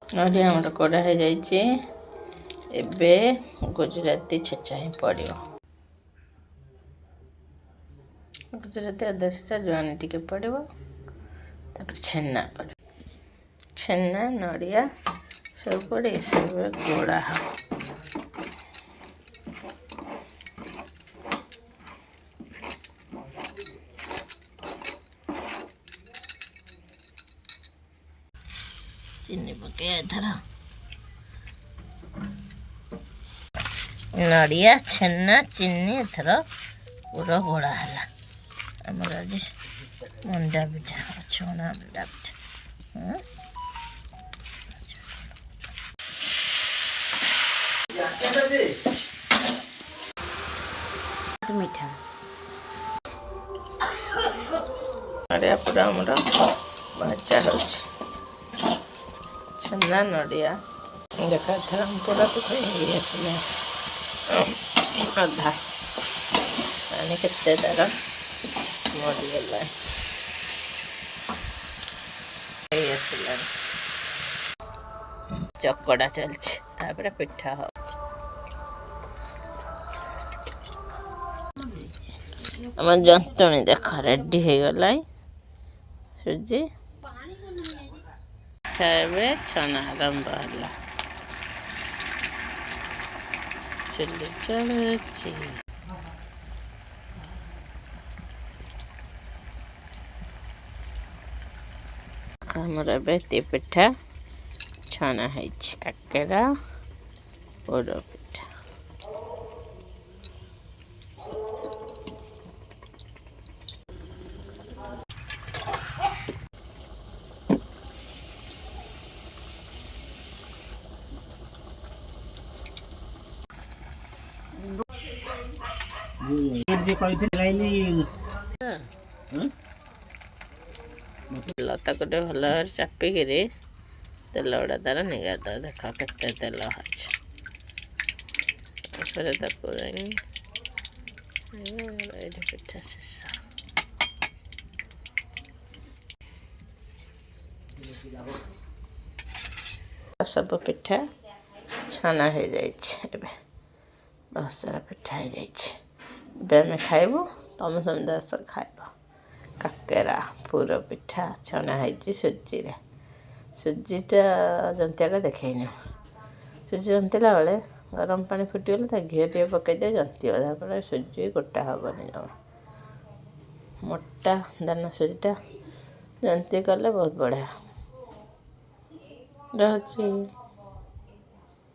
ନଡ଼ିଆ ଆମର କଡ଼ା ହେଇଯାଇଛି। ଏବେ ଗୁଜୁରାତି ଛେଚା ହିଁ ପଡ଼ିବ। ଗୁଜୁରାତି ଅଦା ଛେଚା ଜୁଆଣି ଟିକେ ପଡ଼ିବ। ତାପରେ ଛେନା ପଡ଼ିବ। ଛେନା ନଡ଼ିଆ ସବୁ ପଡ଼ି ସବୁ ଗୋଳା ହେବ। ଚିନି ପକେଇବା ଏଥର। ନଡ଼ିଆ ଛେନା ଚିନି ଏଥର ପୁରା ଗୋଳା ହେଲା। ଆମର ଆଜି ମଣ୍ଡା ପିଠା ଛଣା ମଣ୍ଡା ପିଠା। ମିଠା ନଡ଼ିଆ ପୁରା ଆମର ଭଜା ହେଉଛି। ଛେନା ନଡ଼ିଆ ଦେଖା ଏଥର ପୁରା ହେଇ ଆସିଲା। ଅଧା ପାଣି କେତେ ତାର ମରିଗଲା ହେଇ ଆସିଲାଣି। ଚକଡ଼ା ଚାଲିଛି ତାପରେ ପିଠା ହବ। ଆମ ଜନ୍ତୁଣି ଦେଖ ରେଡି ହେଇଗଲାଣି। ସୁଜି ଏବେ ଛଣା ଆରମ୍ଭ ହେଲା। ଚୁଲି ଜଳୁଛି। ଆମର ଏବେ ଏତିକି ପିଠା ଛଣା ହେଇଛି। କାକେରା ପୋଡ଼ ପିଠା। ଲତାକୁ ଟିକେ ଭଲ ଭାବରେ ଚାପିକିରି ତେଲ ଗୁଡ଼ା ତାର ନିଗାଦ। ଦେଖ କେତେ ତେଲ ଅଛି। ତାପରେ ତାକୁ ଏଇଠି ପିଠା ଶେଷ। ସବୁ ପିଠା ଛଣା ହେଇଯାଇଛି। ଏବେ ବହୁତ ସାରା ପିଠା ହେଇଯାଇଛି। ଏବେ ଆମେ ଖାଇବୁ। ତମେ ସମସ୍ତେ ଆସ ଖାଇବ। କାକେରା ପୁର ପିଠା ଛଣା ହେଇଛି ସୁଜିରେ। ସୁଜିଟା ଜନ୍ତିଆଟା ଦେଖେଇନି। ସୁଜି ଜନ୍ତିଲା ବେଳେ ଗରମ ପାଣି ଫୁଟିଗଲେ ତା ଘିଅ ଟିକେ ପକାଇଦିଏ ଜନ୍ତିବ। ଯାହାଫଳରେ ସୁଜି ଗୋଟା ହେବନି ଜମା। ମୋଟା ଦାନା ସୁଜିଟା ଜନ୍ତି କଲେ ବହୁତ ବଢ଼ିଆ ରହୁଛି।